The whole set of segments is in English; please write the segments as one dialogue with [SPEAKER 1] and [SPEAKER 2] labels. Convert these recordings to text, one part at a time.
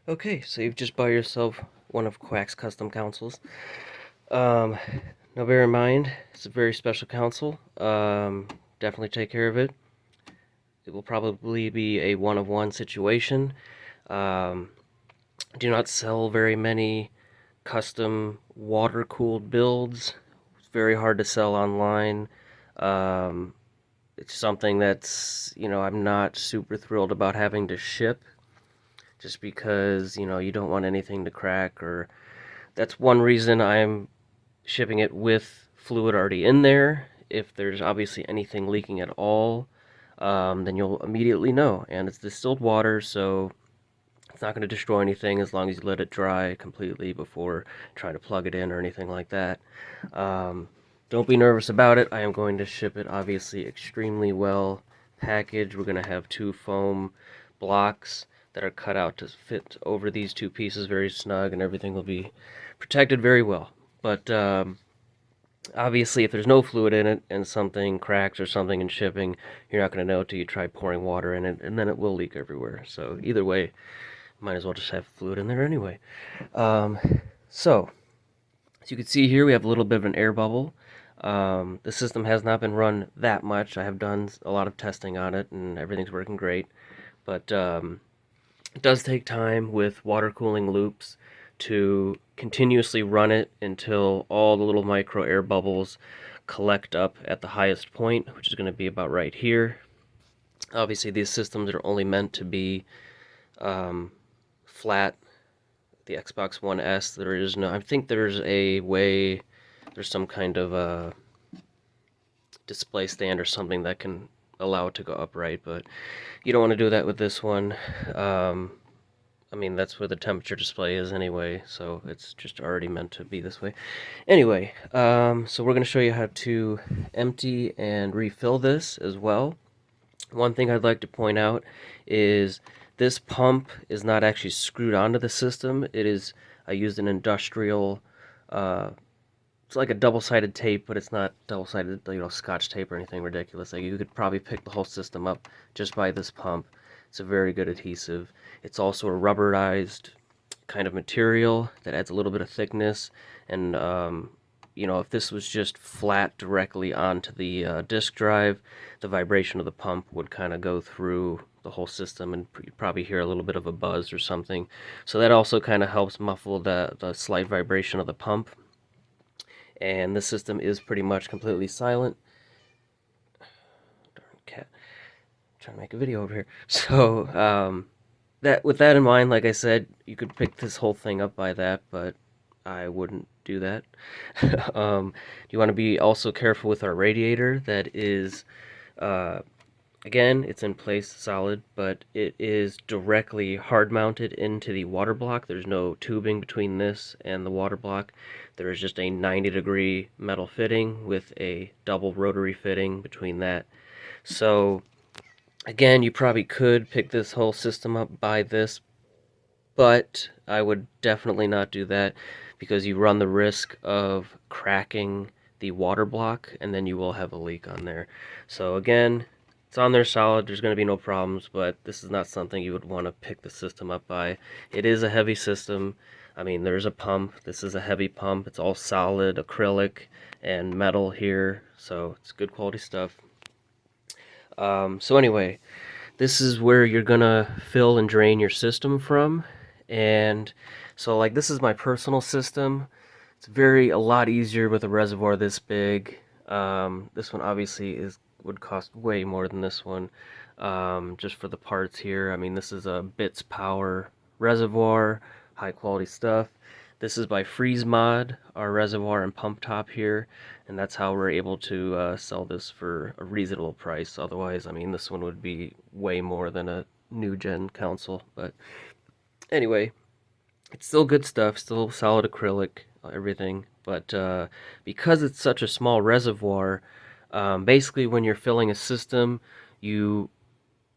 [SPEAKER 1] Okay, so you've just bought yourself one of Quack's custom consoles. Um, now bear in mind, it's a very special console. Definitely take care of it. It will probably be a one-of-one situation. Um, do not sell very many custom water-cooled builds. It's very hard to sell online. Um, it's something that's, I'm not super thrilled about having to ship just because, you don't want anything to crack or that's one reason I'm shipping it with fluid already in there. If there's obviously anything leaking at all, then you'll immediately know. And it's distilled water, so it's not going to destroy anything as long as you let it dry completely before trying to plug it in or anything like that. Don't be nervous about it. I am going to ship it obviously extremely well packaged. We're going to have two foam blocks that are cut out to fit over these two pieces very snug, and everything will be protected very well. But obviously, if there's no fluid in it and something cracks or something in shipping, you're not going to know until you try pouring water in it, and then it will leak everywhere. So either way, might as well just have fluid in there anyway. Um, so, as you can see here, we have a little bit of an air bubble. The system has not been run that much. I have done a lot of testing on it, and everything's working great. But it does take time with water cooling loops to continuously run it until all the little micro air bubbles collect up at the highest point, which is going to be about right here. Obviously, these systems are only meant to be flat. The Xbox One S, there is no. I think there's a way. There's some kind of a display stand or something that can allow it to go upright, but you don't want to do that with this one. Um, I mean, that's where the temperature display is anyway, so it's just already meant to be this way. Anyway, so we're going to show you how to empty and refill this as well. One thing I'd like to point out is this pump is not actually screwed onto the system. I used an industrial, it's like a double-sided tape, but it's not double-sided, Scotch tape or anything ridiculous. Like you could probably pick the whole system up just by this pump. It's a very good adhesive. It's also a rubberized kind of material that adds a little bit of thickness. And if this was just flat directly onto the disk drive, the vibration of the pump would kind of go through the whole system, and you'd probably hear a little bit of a buzz or something. So that also kind of helps muffle the slight vibration of the pump. And the system is pretty much completely silent. Darn cat, I'm trying to make a video over here. So that with that in mind, like I said, you could pick this whole thing up by that, but I wouldn't do that. You want to be also careful with our radiator. That is, uh, again, it's in place solid, but it is directly hard mounted into the water block. There's no tubing between this and the water block. There is just a 90-degree metal fitting with a double rotary fitting between that. So again, you probably could pick this whole system up by this, but I would definitely not do that because you run the risk of cracking the water block and then you will have a leak on there. So again, it's on there solid, there's going to be no problems, but this is not something you would want to pick the system up by. It is a heavy system. I mean, there's a pump. This is a heavy pump. It's all solid acrylic and metal here, so it's good quality stuff. So anyway, this is where you're gonna fill and drain your system from. And so like this is my personal system. It's a lot easier with a reservoir this big. This one obviously would cost way more than this one, just for the parts here. I mean, this is a Bits Power reservoir, high quality stuff. This is by Freeze Mod, our reservoir and pump top here, and that's how we're able to sell this for a reasonable price. Otherwise, I mean, this one would be way more than a new gen console. But anyway, it's still good stuff, still solid acrylic, everything. But because it's such a small reservoir, basically when you're filling a system, you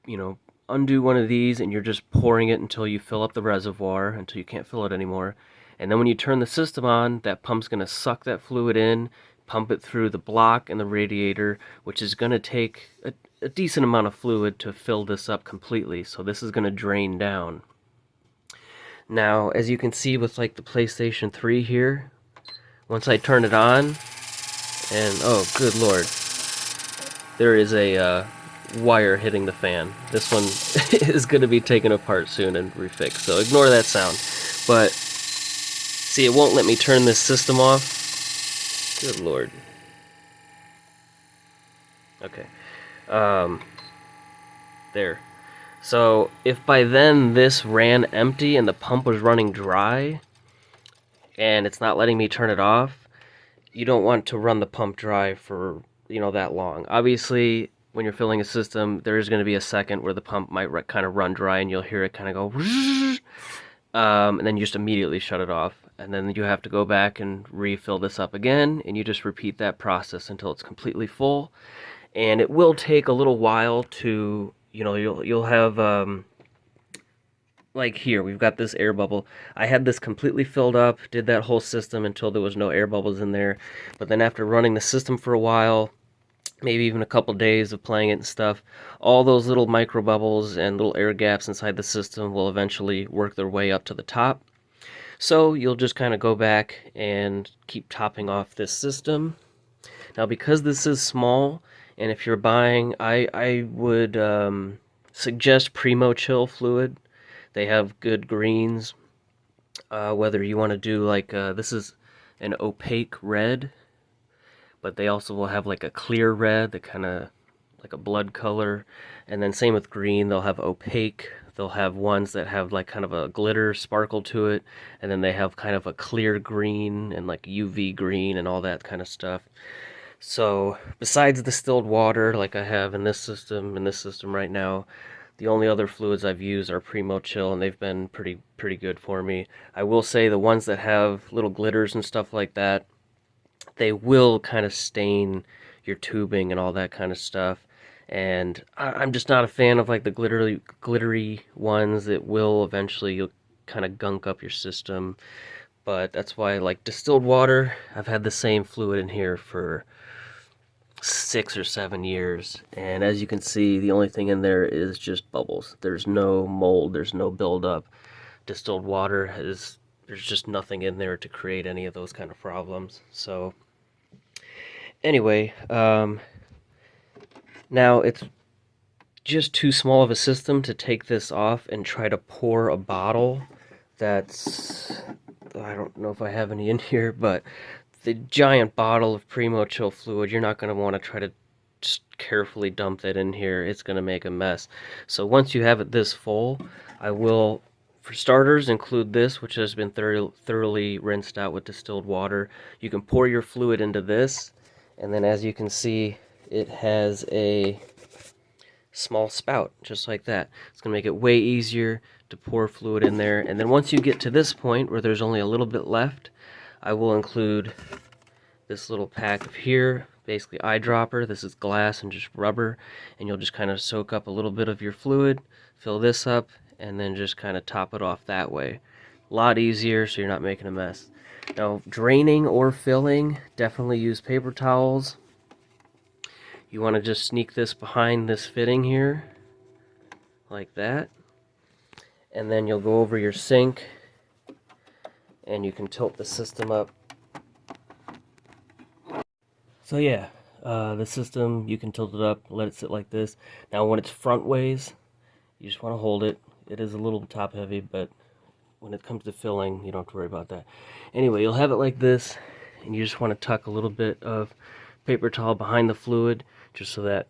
[SPEAKER 1] you know undo one of these and you're just pouring it until you fill up the reservoir until you can't fill it anymore. And then when you turn the system on, that pump's going to suck that fluid in, pump it through the block and the radiator, which is going to take a decent amount of fluid to fill this up completely. So this is going to drain down. Now, as you can see with like the PlayStation 3 here, once I turn it on, and oh, good lord, there is a wire hitting the fan. This one is going to be taken apart soon and refixed, so ignore that sound. But, see, it won't let me turn this system off. Good lord. Okay. There. So, if by then this ran empty and the pump was running dry, and it's not letting me turn it off, you don't want to run the pump dry for, that long. Obviously, when you're filling a system, there is going to be a second where the pump might kind of run dry and you'll hear it kind of go, and then you just immediately shut it off. And then you have to go back and refill this up again, and you just repeat that process until it's completely full. And it will take a little while to, you'll have, like here, we've got this air bubble. I had this completely filled up, did that whole system until there was no air bubbles in there. But then after running the system for a while, maybe even a couple days of playing it and stuff, all those little micro bubbles and little air gaps inside the system will eventually work their way up to the top. So you'll just kind of go back and keep topping off this system. Now, because this is small, and if you're buying, I would suggest Primo Chill fluid. They have good greens. Whether you want to do like, this is an opaque red, but they also will have like a clear red that kind of like a blood color. And then same with green, they'll have opaque. They'll have ones that have like kind of a glitter sparkle to it. And then they have kind of a clear green and like UV green and all that kind of stuff. So besides distilled water, like I have in this system right now, the only other fluids I've used are Primo Chill, and they've been pretty good for me. I will say the ones that have little glitters and stuff like that, they will kind of stain your tubing and all that kind of stuff. And I'm just not a fan of like the glittery ones that will eventually, you'll kind of gunk up your system. But that's why I like distilled water. I've had the same fluid in here for 6 or 7 years, and as you can see, the only thing in there is just bubbles. There's no mold, there's no buildup. Distilled water there's just nothing in there to create any of those kind of problems. So anyway, now it's just too small of a system to take this off and try to pour a bottle that's, I don't know if I have any in here, but the giant bottle of Primo Chill fluid, you're not going to want to try to just carefully dump that in here. It's going to make a mess. So once you have it this full, I will, for starters, include this, which has been thoroughly rinsed out with distilled water. You can pour your fluid into this, and then as you can see, it has a small spout, just like that. It's going to make it way easier to pour fluid in there. And then once you get to this point where there's only a little bit left, I will include this little pack of here, basically eyedropper. This is glass and just rubber, and you'll just kind of soak up a little bit of your fluid, fill this up, and then just kind of top it off that way. A lot easier, so you're not making a mess. Now, draining or filling, definitely use paper towels. You want to just sneak this behind this fitting here, like that. And then you'll go over your sink, and you can tilt the system up. So yeah, the system, you can tilt it up, let it sit like this. Now when it's front ways, you just want to hold it. It is a little top heavy, but when it comes to filling, you don't have to worry about that. Anyway, you'll have it like this, and you just want to tuck a little bit of paper towel behind the fluid, just so that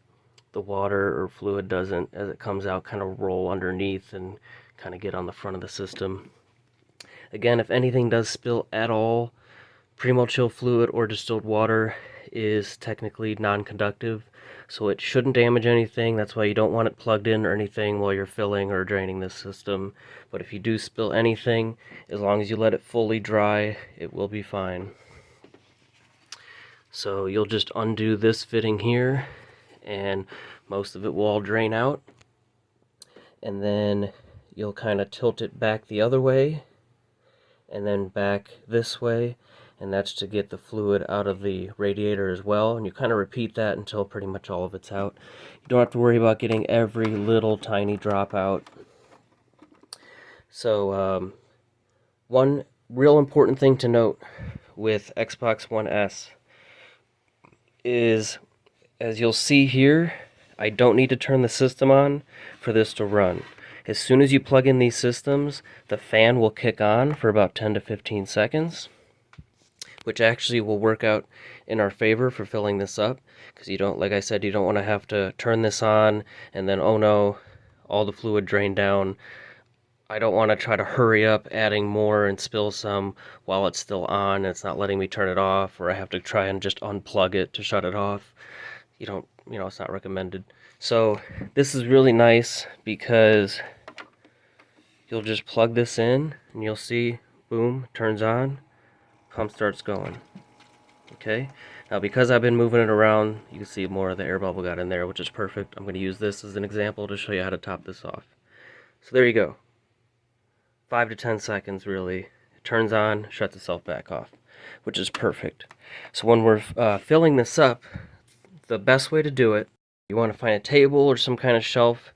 [SPEAKER 1] the water or fluid doesn't, as it comes out, kind of roll underneath and kind of get on the front of the system. Again, if anything does spill at all, Primo Chill fluid or distilled water is technically non-conductive, so it shouldn't damage anything. That's why you don't want it plugged in or anything while you're filling or draining this system. But if you do spill anything, as long as you let it fully dry, it will be fine. So you'll just undo this fitting here, and most of it will all drain out. And then you'll kind of tilt it back the other way, and then back this way, and that's to get the fluid out of the radiator as well. And you kind of repeat that until pretty much all of it's out. You don't have to worry about getting every little tiny drop out. So One real important thing to note with Xbox One S is, as you'll see here, I don't need to turn the system on for this to run. As soon as you plug in these systems, the fan will kick on for about 10 to 15 seconds, which actually will work out in our favor for filling this up, because you don't, like I said, you don't want to have to turn this on and then, oh no, all the fluid drained down. I don't want to try to hurry up adding more and spill some while it's still on and it's not letting me turn it off, or I have to try and just unplug it to shut it off. It's not recommended. So this is really nice because you'll just plug this in and you'll see, boom, turns on, pump starts going. Okay, now because I've been moving it around, you can see more of the air bubble got in there, which is perfect. I'm going to use this as an example to show you how to top this off. So there you go. 5 to 10 seconds really. It turns on, shuts itself back off, which is perfect. So when we're filling this up, the best way to do it, you want to find a table or some kind of shelf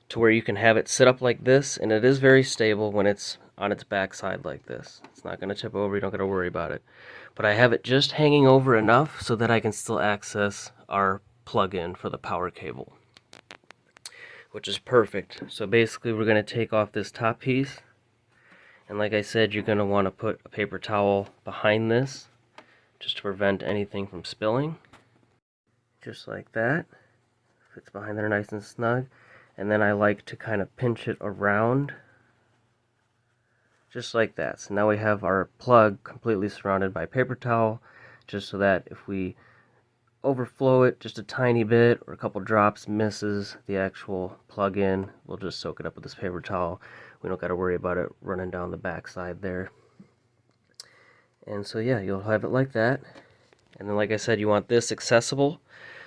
[SPEAKER 1] to where you can have it sit up like this, and it is very stable when it's on its back side like this. It's not going to tip over, you don't got to worry about it. But I have it just hanging over enough so that I can still access our plug-in for the power cable, which is perfect. So basically we're going to take off this top piece, and like I said, you're going to want to put a paper towel behind this just to prevent anything from spilling. Just like that. Fits behind there nice and snug. And then I like to kind of pinch it around, just like that. So now we have our plug completely surrounded by paper towel, just so that if we overflow it just a tiny bit or a couple drops misses the actual plug-in, we'll just soak it up with this paper towel. We don't got to worry about it running down the back side there. And so yeah, you'll have it like that. And then like I said, you want this accessible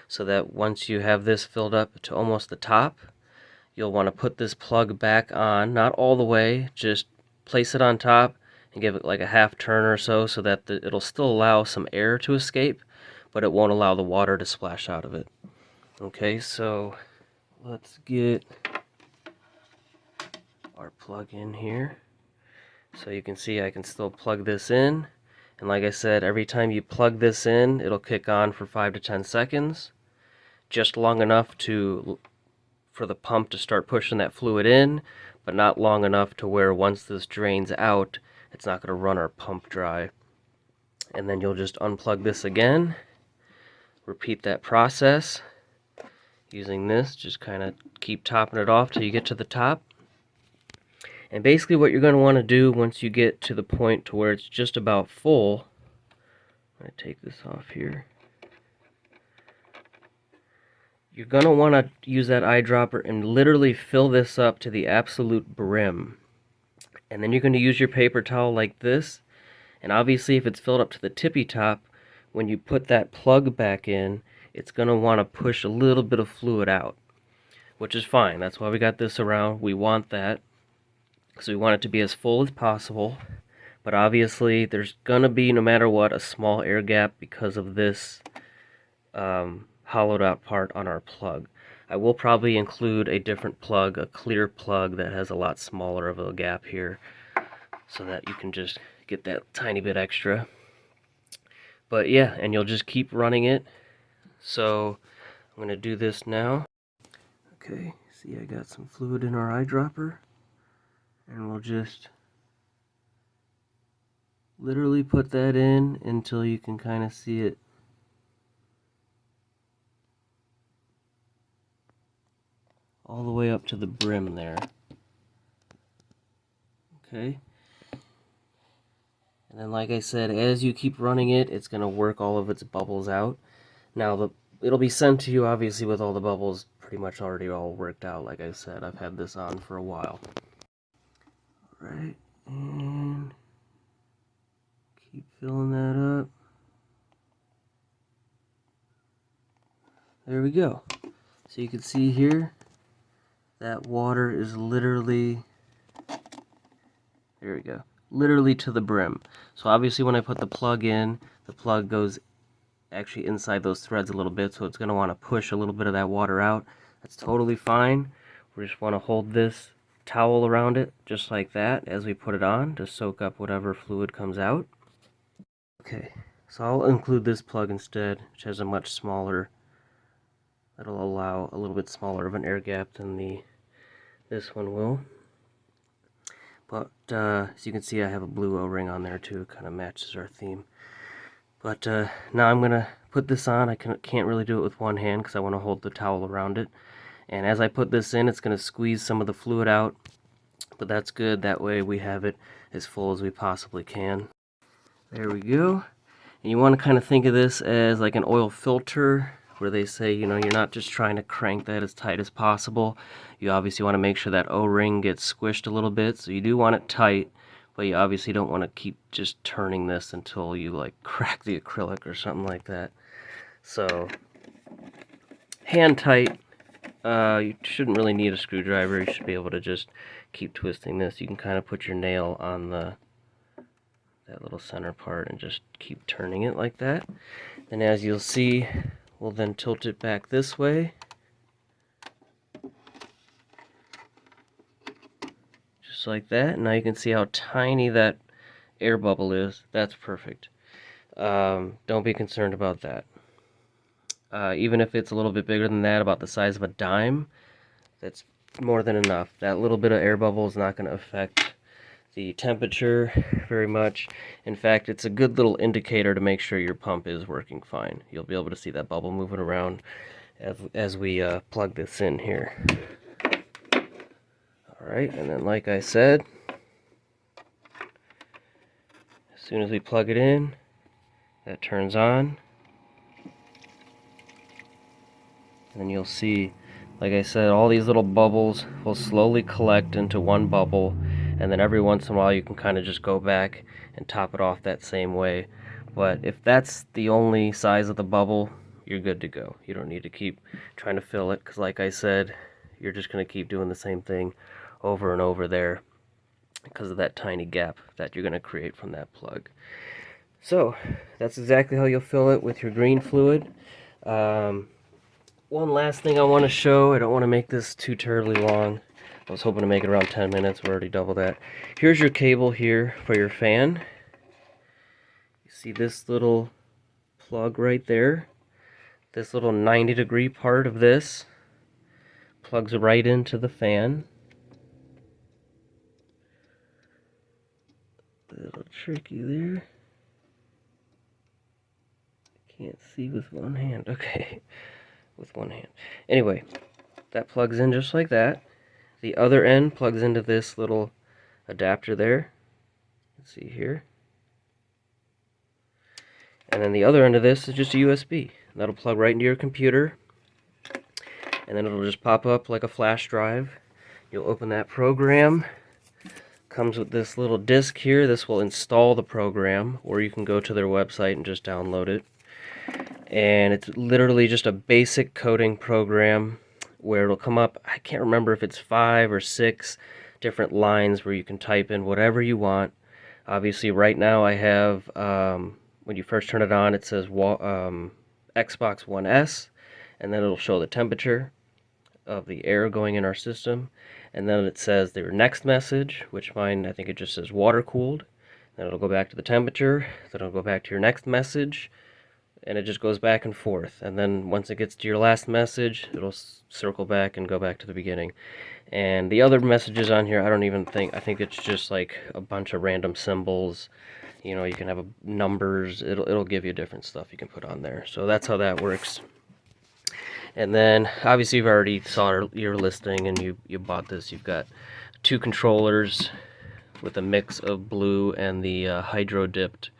[SPEAKER 1] so that once you have this filled up to almost the top, you'll want to put this plug back on, not all the way, just place it on top and give it like a half turn or so that it'll still allow some air to escape, but it won't allow the water to splash out of it. Okay, so let's get our plug in here. So you can see I can still plug this in, and like I said, every time you plug this in, it'll kick on for 5 to 10 seconds, just long enough for the pump to start pushing that fluid in, but not long enough to where once this drains out, it's not going to run our pump dry. And then you'll just unplug this again, repeat that process using this, just kind of keep topping it off till you get to the top. And basically what you're going to want to do once you get to the point to where it's just about full, I'm going to take this off here. You're going to want to use that eyedropper and literally fill this up to the absolute brim. And then you're going to use your paper towel like this. And obviously if it's filled up to the tippy top, when you put that plug back in, it's going to want to push a little bit of fluid out, which is fine. That's why we got this around. We want that, because we want it to be as full as possible. But obviously there's going to be, no matter what, a small air gap because of this hollowed out part on our plug. I will probably include a different plug, a clear plug that has a lot smaller of a gap here, so that you can just get that tiny bit extra. But yeah, and you'll just keep running it. So I'm going to do this now. Okay, see I got some fluid in our eyedropper, and we'll just literally put that in until you can kind of see it all the way up to the brim there. Okay. And then like I said, as you keep running it, it's going to work all of its bubbles out. Now it'll be sent to you obviously with all the bubbles pretty much already all worked out. Like I said, I've had this on for a while. Alright, and keep filling that up. There we go. So you can see here, that water is literally, there we go, literally to the brim. So obviously when I put the plug in, the plug goes actually inside those threads a little bit, so it's going to want to push a little bit of that water out. That's totally fine. We just want to hold this towel around it, just like that, as we put it on to soak up whatever fluid comes out. Okay, so I'll include this plug instead, which has a much smaller, that'll allow a little bit smaller of an air gap than this one will. But as you can see, I have a blue O-ring on there too, kind of matches our theme. But now I'm gonna put this on. I can't really do it with one hand because I want to hold the towel around it. And as I put this in, it's gonna squeeze some of the fluid out, but that's good. That way we have it as full as we possibly can. There we go. And you want to kind of think of this as like an oil filter, where they say, you know, you're not just trying to crank that as tight as possible. You obviously want to make sure that O-ring gets squished a little bit, so you do want it tight, but you obviously don't want to keep just turning this until you like crack the acrylic or something like that. So hand tight. You shouldn't really need a screwdriver. You should be able to just keep twisting this. You can kind of put your nail on that little center part and just keep turning it like that. And as you'll see, we'll then tilt it back this way. Just like that. Now you can see how tiny that air bubble is. That's perfect. Don't be concerned about that. Even if it's a little bit bigger than that, about the size of a dime, that's more than enough. That little bit of air bubble is not going to affect the temperature very much. In fact, it's a good little indicator to make sure your pump is working fine. You'll be able to see that bubble moving around as we plug this in here. Alright, and then like I said, as soon as we plug it in, that turns on. And then you'll see, like I said, all these little bubbles will slowly collect into one bubble, and then every once in a while you can kind of just go back and top it off that same way. But if that's the only size of the bubble, you're good to go. You don't need to keep trying to fill it, because like I said, you're just going to keep doing the same thing over and over there because of that tiny gap that you're going to create from that plug. So that's exactly how you'll fill it with your green fluid. One last thing I want to show. I don't want to make this too terribly long. I was hoping to make it around 10 minutes. We're already double that. Here's your cable here for your fan. You see this little plug right there? This little 90-degree part of this plugs right into the fan. A little tricky there. Can't see with one hand. Okay. With one hand. Anyway, that plugs in just like that. The other end plugs into this little adapter there. Let's see here. And then the other end of this is just a USB. That'll plug right into your computer. And then it'll just pop up like a flash drive. You'll open that program. Comes with this little disc here. This will install the program, or you can go to their website and just download it. And it's literally just a basic coding program where it'll come up, I can't remember if it's 5 or 6 different lines where you can type in whatever you want. Obviously right now I have, when you first turn it on, it says Xbox One S, and then it'll show the temperature of the air going in our system. And then it says their next message, which mine, I think it just says water cooled. Then it'll go back to the temperature, then it'll go back to your next message, and it just goes back and forth. And then once it gets to your last message, it'll circle back and go back to the beginning. And the other messages on here, I think it's just like a bunch of random symbols. You know, you can have numbers. It'll give you different stuff you can put on there. So that's how that works. And then obviously you've already saw your listing and you bought this. You've got 2 controllers with a mix of blue and the hydro dipped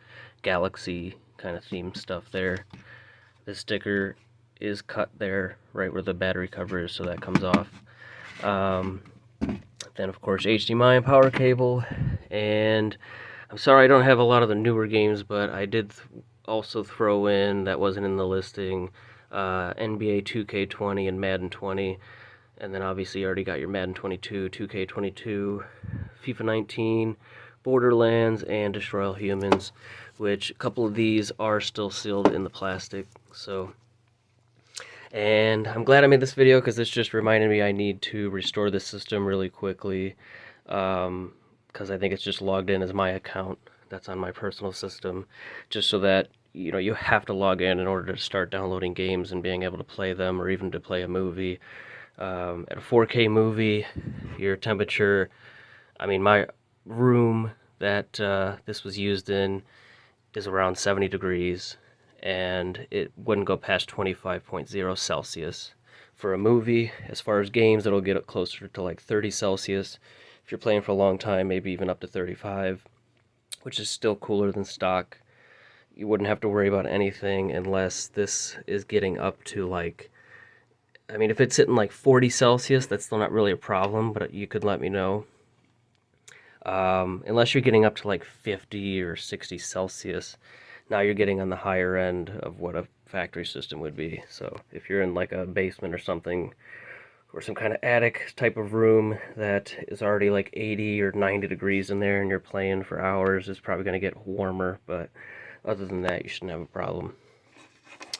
[SPEAKER 1] Galaxy kind of theme stuff there. The sticker is cut there right where the battery cover is, so that comes off. Then of course HDMI and power cable. And I'm sorry I don't have a lot of the newer games, but I did also throw in, that wasn't in the listing, NBA 2K20 and Madden 20. And then obviously you already got your Madden 22, 2K22, FIFA 19, Borderlands, and Destroy All Humans, which a couple of these are still sealed in the plastic. So, And I'm glad I made this video because this just reminded me I need to restore the system really quickly, because I think it's just logged in as my account that's on my personal system, just so that you have to log in order to start downloading games and being able to play them, or even to play a movie. At a 4K movie, your temperature, I mean, my room that this was used in is around 70 degrees, and it wouldn't go past 25.0 Celsius. For a movie, as far as games, it'll get closer to like 30 Celsius. If you're playing for a long time, maybe even up to 35, which is still cooler than stock. You wouldn't have to worry about anything unless this is getting up to like, I mean, if it's hitting like 40 Celsius, that's still not really a problem, but you could let me know. Unless you're getting up to like 50 or 60 Celsius, now you're getting on the higher end of what a factory system would be. So if you're in like a basement or something, or some kind of attic type of room that is already like 80 or 90 degrees in there and you're playing for hours, it's probably going to get warmer, but other than that, you shouldn't have a problem.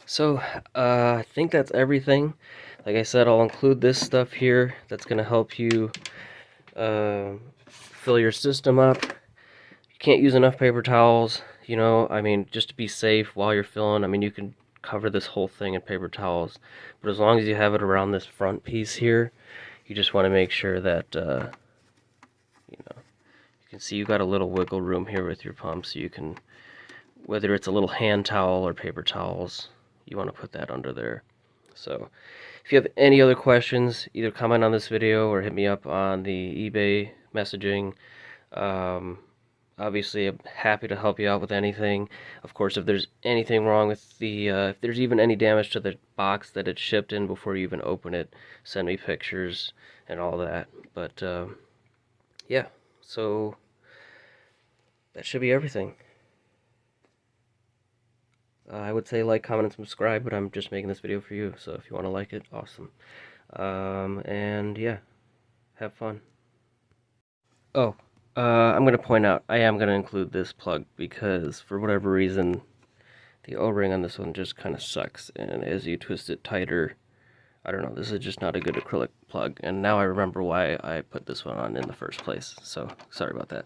[SPEAKER 1] So I think that's everything. Like I said, I'll include this stuff here that's going to help you fill your system up. You can't use enough paper towels, I mean, just to be safe while you're filling. I mean, you can cover this whole thing in paper towels, but as long as you have it around this front piece here, you just want to make sure that you can see you got a little wiggle room here with your pump, so you can, whether it's a little hand towel or paper towels, you want to put that under there. So if you have any other questions, either comment on this video or hit me up on the eBay messaging. Obviously, I'm happy to help you out with anything. Of course, if there's anything wrong with the, if there's even any damage to the box that it's shipped in before you even open it, send me pictures and all that. But, yeah, so that should be everything. I would say like, comment, and subscribe, but I'm just making this video for you, so if you want to like it, awesome. And yeah, have fun. Oh, I'm going to point out, I am going to include this plug because for whatever reason, the O-ring on this one just kind of sucks, and as you twist it tighter, I don't know, this is just not a good acrylic plug, and now I remember why I put this one on in the first place, so sorry about that.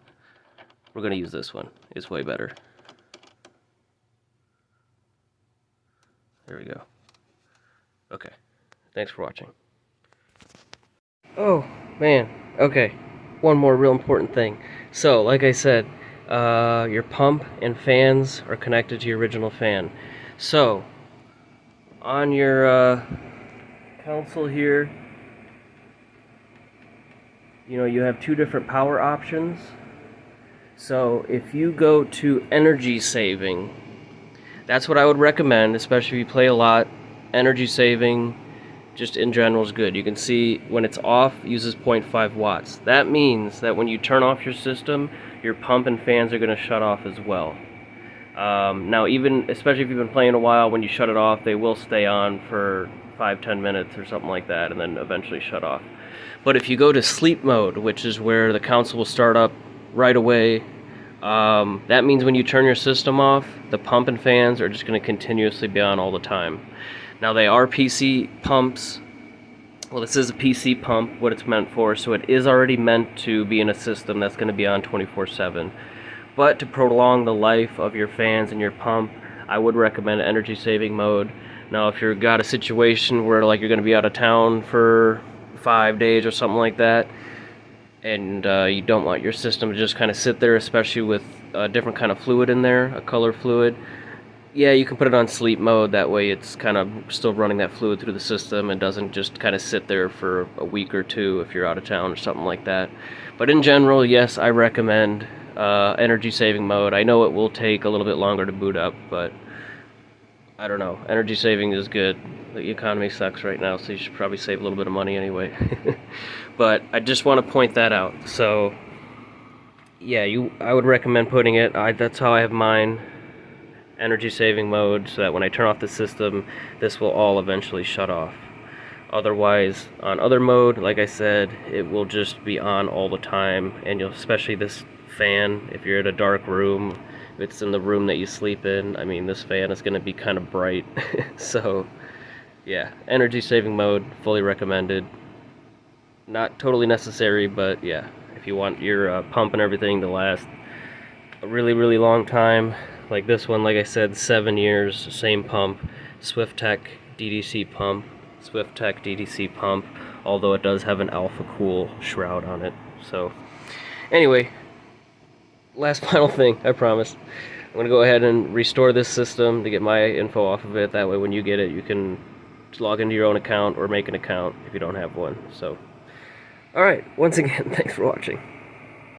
[SPEAKER 1] We're going to use this one, it's way better. There we go. Okay, thanks for watching. Oh, man, okay. One more real important thing. So, like I said, your pump and fans are connected to your original fan. So, on your console here, you have two different power options. So, if you go to energy saving, that's what I would recommend, especially if you play a lot. Energy saving, just in general, is good. You can see when it's off, it uses 0.5 watts. That means that when you turn off your system, your pump and fans are going to shut off as well. Now, especially if you've been playing a while, when you shut it off, they will stay on for 5-10 minutes or something like that, and then eventually shut off. But if you go to sleep mode, which is where the console will start up right away, that means when you turn your system off, the pump and fans are just going to continuously be on all the time. Now, they are PC pumps. Well, this is a PC pump, what it's meant for, so it is already meant to be in a system that's going to be on 24/7. But to prolong the life of your fans and your pump, I would recommend energy saving mode. Now, if you've got a situation where like you're going to be out of town for 5 days or something like that, and you don't want your system to just kind of sit there, especially with a different kind of fluid in there, a color fluid, yeah, you can put it on sleep mode. That way it's kind of still running that fluid through the system and doesn't just kind of sit there for a week or two if you're out of town or something like that. But in general, yes, I recommend energy saving mode. I know it will take a little bit longer to boot up, but I don't know. Energy saving is good. The economy sucks right now, so you should probably save a little bit of money anyway. But I just want to point that out. So yeah, I would recommend putting it. That's how I have mine. Energy saving mode, so that when I turn off the system, this will all eventually shut off. Otherwise, on other mode, like I said, it will just be on all the time, and especially this fan, if you're in a dark room, if it's in the room that you sleep in, I mean, this fan is going to be kind of bright. So yeah, energy saving mode, fully recommended. Not totally necessary, but yeah, if you want your pump and everything to last a really, really long time, like this one, like I said, 7 years, same pump, SwiftTech DDC pump, SwiftTech DDC pump, although it does have an Alpha Cool shroud on it. So, anyway, last final thing, I promise. I'm going to go ahead and restore this system to get my info off of it. That way, when you get it, you can log into your own account or make an account if you don't have one. So, alright, once again, thanks for watching.